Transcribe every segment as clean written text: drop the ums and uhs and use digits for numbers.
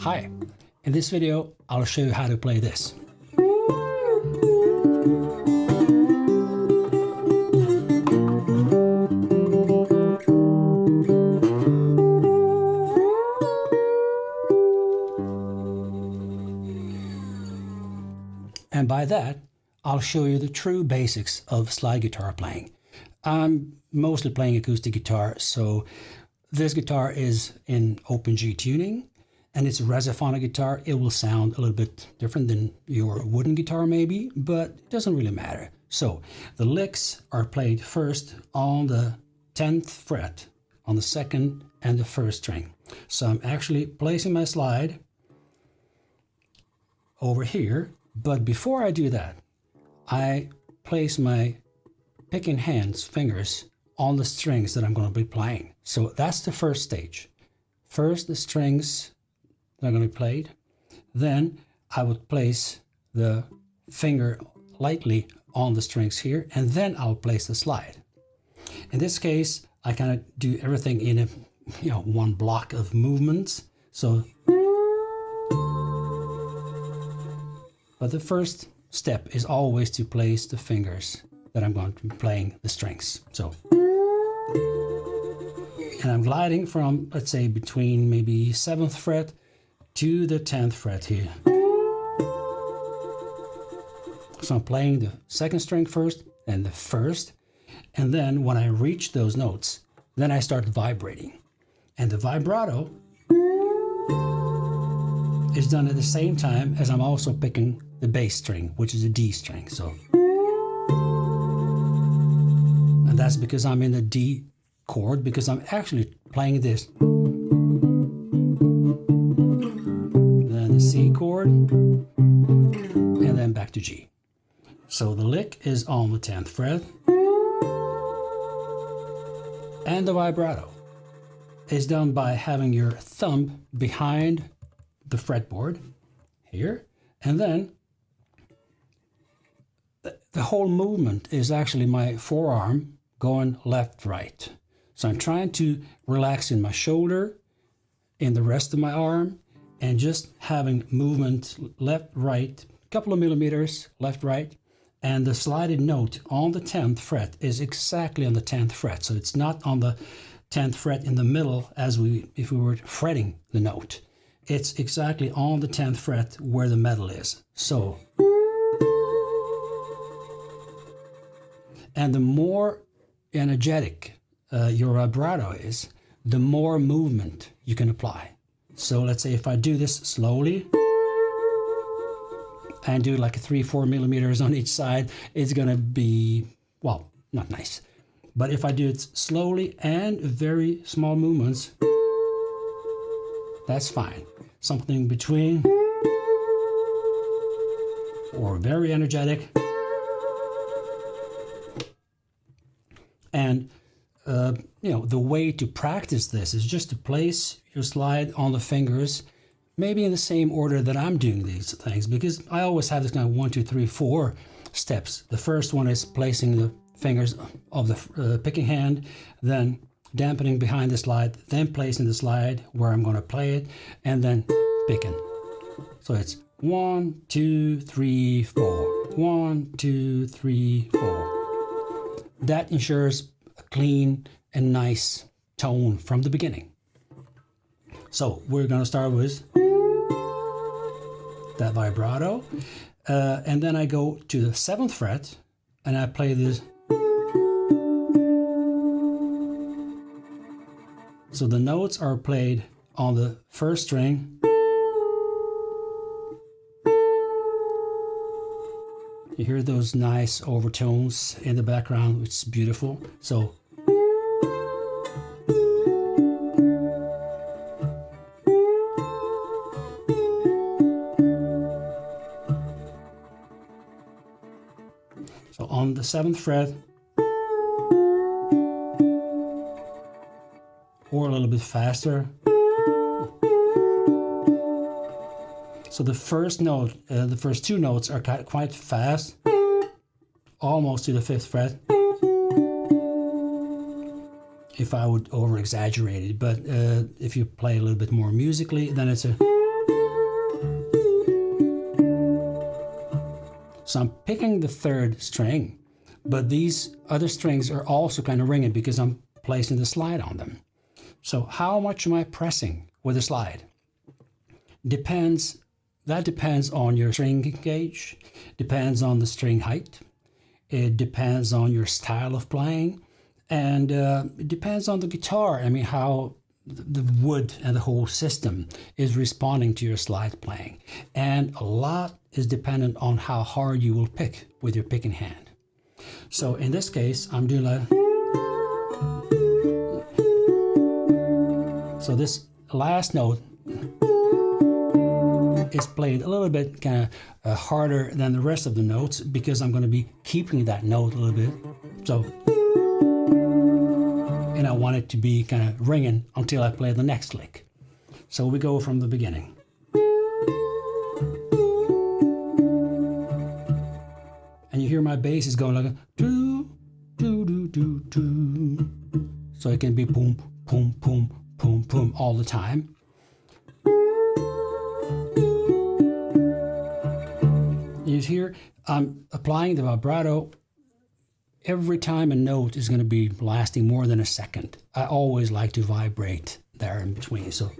Hi, in this video I'll show you how to play this. And by that, I'll show you the true basics of slide guitar playing. I'm mostly playing acoustic guitar, so this guitar is in open G tuning, and it's a resophonic guitar. It will sound a little bit different than your wooden guitar maybe, but it doesn't really matter. So the licks are played first on the 10th fret, on the second and the first string. So I'm actually placing my slide over here, but before I do that, I place my picking fingers on the strings that I'm going to be playing. So that's the first stage. First, the strings that are going to be played. Then I would place the finger lightly on the strings here, and then I'll place the slide. In this case, I kind of do everything in a one block of movements. So, but the first step is always to place the fingers that I'm going to be playing the strings. So, and I'm gliding from, let's say, between maybe 7th fret to the 10th fret here. So I'm playing the second string first and the first, and then when I reach those notes, then I start vibrating. And the vibrato is done at the same time as I'm also picking the bass string, which is a D string. So, and that's because I'm in the D chord, because I'm actually playing this. Then the C chord, and then back to G. So the lick is on the 10th fret, and the vibrato is done by having your thumb behind the fretboard here, and then the whole movement is actually my forearm going left, right. So I'm trying to relax in my shoulder, in the rest of my arm, and just having movement left, right, a couple of millimeters left, right. And the slided note on the 10th fret is exactly on the 10th fret. So it's not on the 10th fret in the middle as if we were fretting the note. It's exactly on the 10th fret where the metal is. So, and the more energetic your vibrato is, the more movement you can apply. So let's say if I do this slowly and do like 3-4 millimeters on each side, it's gonna be, well, not nice. But if I do it slowly and very small movements, that's fine. Something between, or very energetic. And the way to practice this is just to place your slide on the fingers, maybe in the same order that I'm doing these things, because I always have this kind of 1, 2, 3, 4 steps. The first one is placing the fingers of the picking hand, then dampening behind the slide, then placing the slide where I'm going to play it, and then picking. So it's 1, 2, 3, 4. 1, 2, 3, 4. That ensures a clean and nice tone from the beginning. So we're going to start with that vibrato, and then I go to the 7th fret and I play this. So the notes are played on the first string. You hear those nice overtones in the background, which is beautiful. So on the 7th fret, or a little bit faster. So the first note, the first two notes are quite fast, almost to the 5th fret. If I would over exaggerate it, but if you play a little bit more musically, then it's a So I'm picking the third string, but these other strings are also kind of ringing because I'm placing the slide on them. So how much am I pressing with the slide? That depends on your string gauge, depends on the string height, it depends on your style of playing, and it depends on the guitar. I mean, how the wood and the whole system is responding to your slide playing. And a lot is dependent on how hard you will pick with your picking hand. So in this case, I'm doing like... So this last note is played a little bit kind of harder than the rest of the notes because I'm going to be keeping that note a little bit. So... and I want it to be kind of ringing until I play the next lick. So we go from the beginning. And you hear my bass is going like a doo, doo, doo, doo, doo. So it can be boom, boom, boom, boom, boom all the time. You hear I'm applying the vibrato. Every time a note is going to be lasting more than a second. I always like to vibrate there in between. So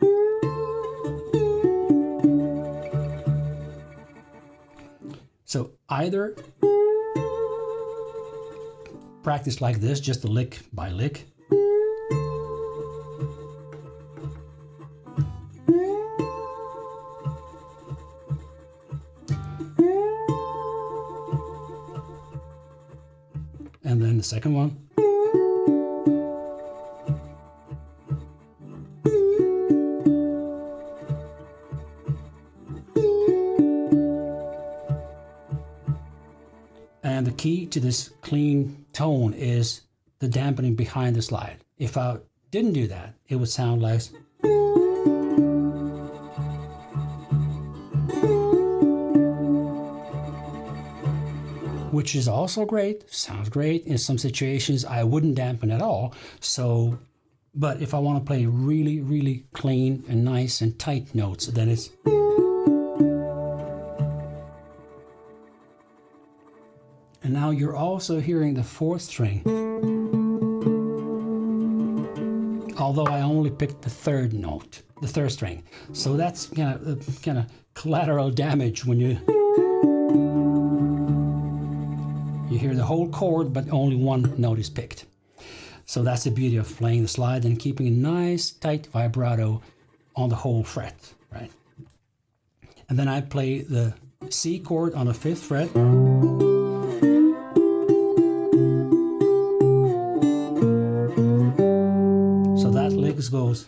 either practice like this, just a lick by lick. And then the second one. And the key to this clean tone is the dampening behind the slide. If I didn't do that, it would sound like... which is also great, sounds great. In some situations, I wouldn't dampen at all. So, but if I want to play really, really clean and nice and tight notes, then it's... And now you're also hearing the fourth string. Although I only picked the third note, the third string. So that's kind of collateral damage when you hear the whole chord, but only one note is picked. So that's the beauty of playing the slide and keeping a nice, tight vibrato on the whole fret, right? And then I play the C chord on the 5th fret. So that lick goes...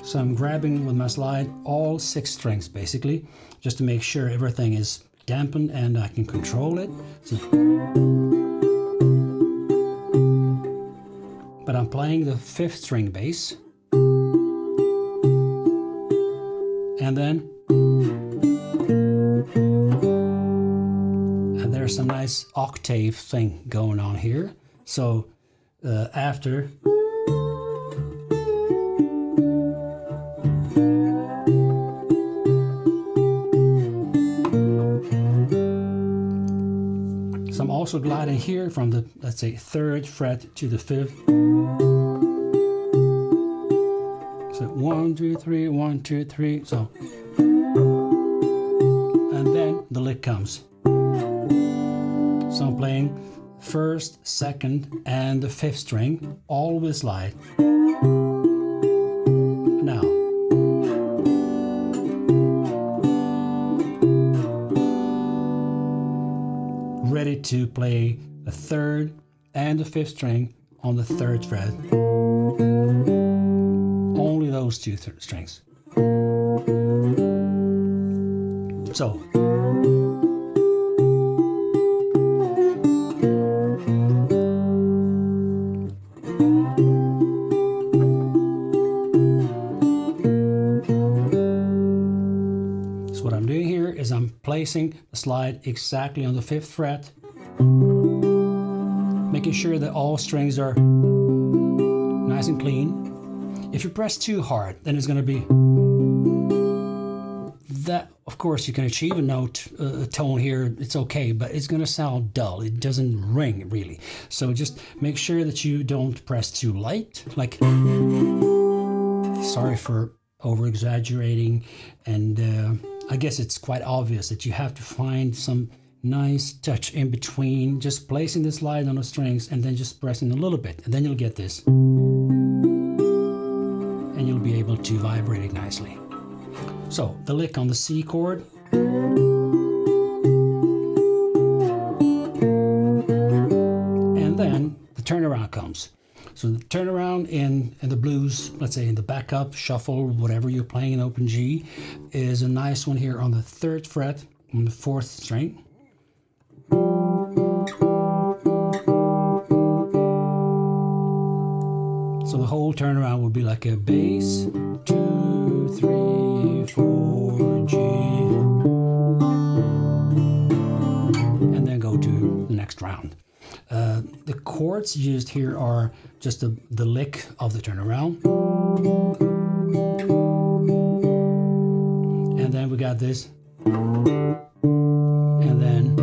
So I'm grabbing with my slide all 6 strings basically, just to make sure everything is dampened and I can control it. So, but I'm playing the 5th string bass. And then... and there's some nice octave thing going on here. So after... So I'm also gliding here from the, let's say, 3rd fret to the 5th. So 1, 2, 3, 1, 2, 3. So, and then the lick comes. So I'm playing 1st, 2nd, and the 5th string, all with slide. Now. Ready to play the 3rd and the 5th string on the 3rd fret. Only those 2 strings. So. So what I'm doing here is I'm placing the slide exactly on the 5th fret, making sure that all strings are nice and clean. If you press too hard, then it's going to be... That, of course, you can achieve a note, a tone here, it's okay, but it's going to sound dull. It doesn't ring, really. So just make sure that you don't press too light. Like, sorry for over-exaggerating. And I guess it's quite obvious that you have to find some nice touch in between, just placing the slide on the strings and then just pressing a little bit. And then you'll get this. And you'll be able to vibrate it nicely. So the lick on the C chord, and then the turnaround comes. So the turnaround in the blues, let's say in the backup, shuffle, whatever you're playing in open G, is a nice one here on the 3rd fret on the 4th string. So the whole turnaround would be like a bass, 2, 3, 4, G, and then go to the next round. The chords used here are just the lick of the turnaround. And then we got this. And then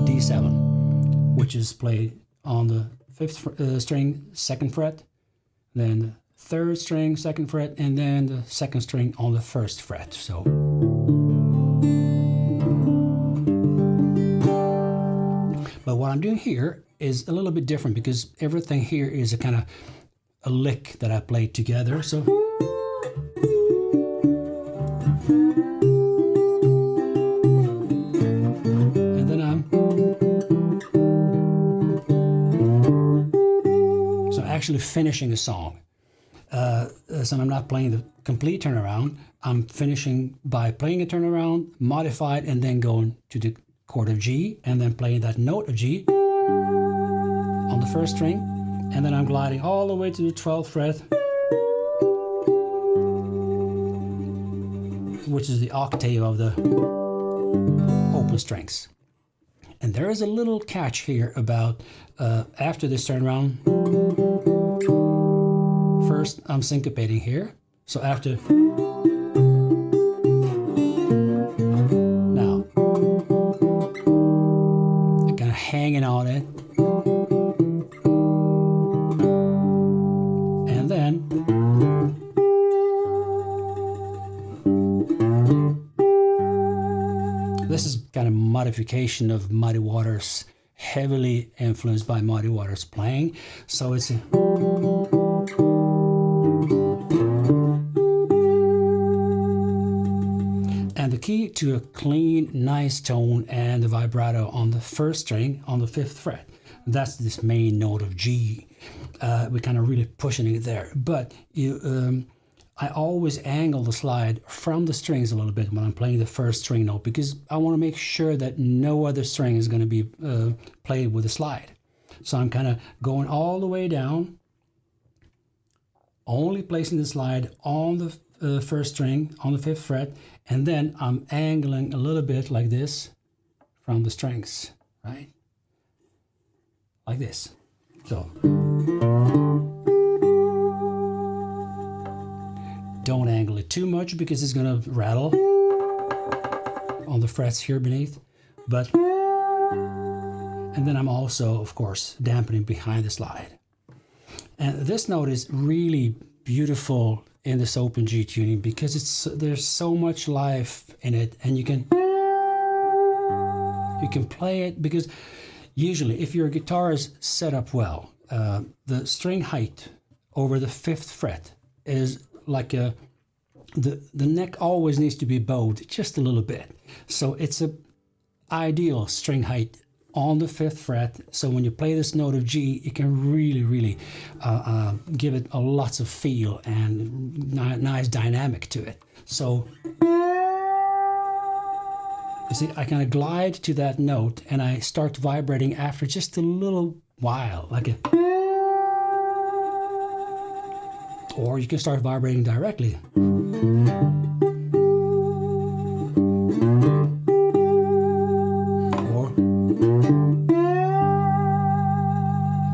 D7, which is played on the 5th string, 2nd fret. Then the 3rd string, 2nd fret, and then the 2nd string on the 1st fret. So, but what I'm doing here is a little bit different because everything here is a kind of a lick that I played together. So, and then so actually finishing a song. So I'm not playing the complete turnaround. I'm finishing by playing a turnaround, modified, and then going to the chord of G, and then playing that note of G on the 1st string, and then I'm gliding all the way to the 12th fret, which is the octave of the open strings. And there is a little catch here about after this turnaround. First, I'm syncopating here. So after, now, I'm kind of hanging on it. And then, this is kind of modification of Muddy Waters, heavily influenced by Muddy Waters playing. So it's a, and the key to a clean, nice tone and the vibrato on the 1st string on the 5th fret. That's this main note of G. We're kind of really pushing it there. But I always angle the slide from the strings a little bit when I'm playing the 1st string note because I want to make sure that no other string is going to be played with the slide. So I'm kind of going all the way down, only placing the slide on the 1st string on the 5th fret, and then I'm angling a little bit like this from the strings, right? Like this. So don't angle it too much because it's going to rattle on the frets here beneath. But, and then I'm also, of course, dampening behind the slide. And this note is really beautiful in this open G tuning because there's so much life in it, and you can play it because usually if your guitar is set up well, the string height over the 5th fret is like the neck always needs to be bowed just a little bit. So it's a ideal string height on the 5th fret. So when you play this note of G, it can really give it a lots of feel and nice dynamic to it. So you see, I kind of glide to that note and I start vibrating after just a little while, like a, or you can start vibrating directly.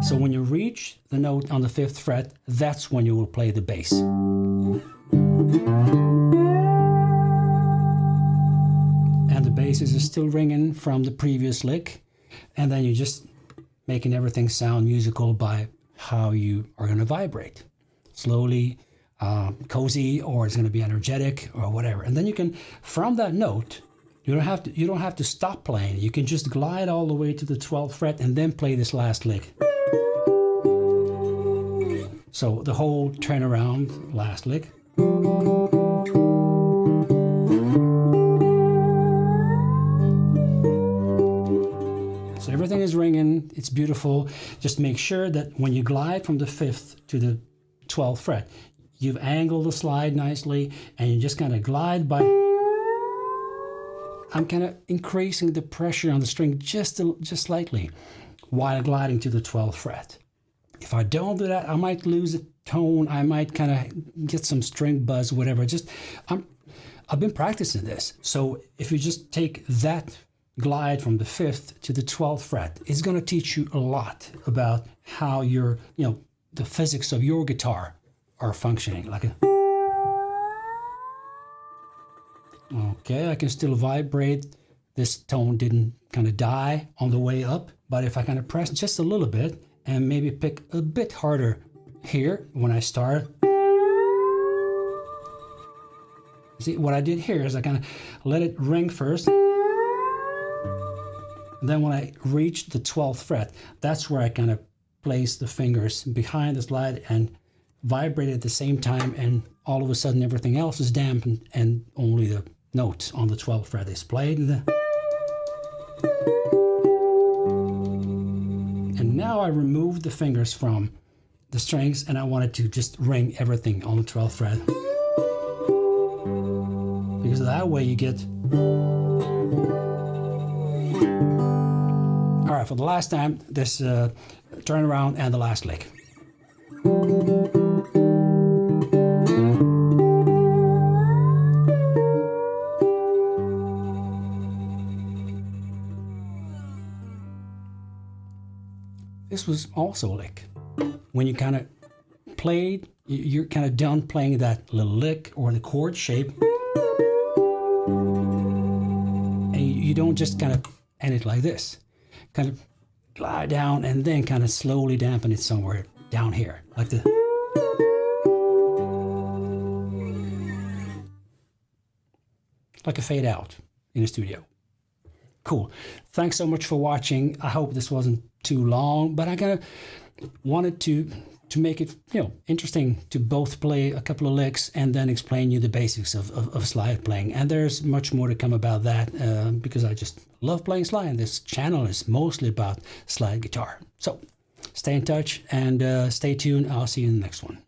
So when you reach the note on the 5th fret, that's when you will play the bass. And the basses are still ringing from the previous lick. And then you're just making everything sound musical by how you are going to vibrate. Slowly, cozy, or it's going to be energetic, or whatever. And then you can, from that note, you don't have to stop playing. You can just glide all the way to the 12th fret and then play this last lick. So the whole turnaround last lick. So everything is ringing, it's beautiful. Just make sure that when you glide from the 5th to the 12th fret, you've angled the slide nicely, and you just kind of glide by. I'm kind of increasing the pressure on the string just slightly while gliding to the 12th fret. If I don't do that, I might lose a tone. I might kind of get some string buzz, whatever. I've been practicing this. So if you just take that glide from the 5th to the 12th fret, it's going to teach you a lot about how the physics of your guitar are functioning. Okay, I can still vibrate. This tone didn't kind of die on the way up, but if I kind of press just a little bit and maybe pick a bit harder here when I start. See, what I did here is I kind of let it ring first. And then when I reach the 12th fret, that's where I kind of place the fingers behind the slide and vibrate at the same time, and all of a sudden everything else is dampened and only the note on the 12th fret is played. And now I removed the fingers from the strings, and I wanted to just ring everything on the 12th fret. Because that way you get... All right, for the last time, this turnaround and the last lick. This was also a lick. When you kind of played, you're kind of done playing that little lick or the chord shape. And you don't just kind of end it like this. Kind of glide down and then kind of slowly dampen it somewhere down here, like the... like a fade out in a studio. Cool. Thanks so much for watching. I hope this wasn't too long, but I kind of wanted to make it, interesting to both play a couple of licks and then explain you the basics of slide playing. And there's much more to come about that because I just love playing slide, and this channel is mostly about slide guitar. So stay in touch and stay tuned. I'll see you in the next one.